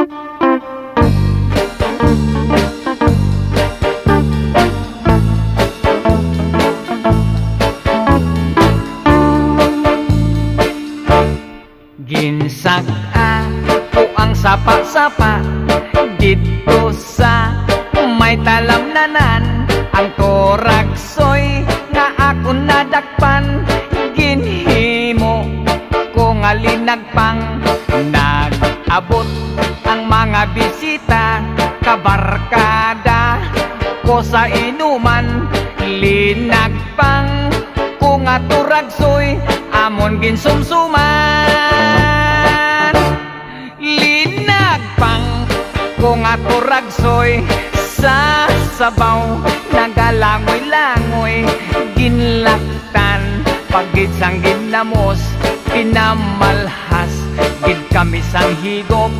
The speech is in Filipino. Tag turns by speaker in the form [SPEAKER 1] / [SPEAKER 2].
[SPEAKER 1] Ginsaka ko ang sapa-sapa dito sa may talamnanan. Ang toraksoy nga ako nadakpan, ginhimo ko nga linagpang. Nag-abot ang mga bisita, kabarkada ko sa inuman. Linagpang ko nga turagsoy, amon ginsumsuman. Linagpang ko nga turagsoy, sa sabaw nagalangoy-langoy. Ginlaktan pagid sang ginamos, pinamalhas gid kami sang higop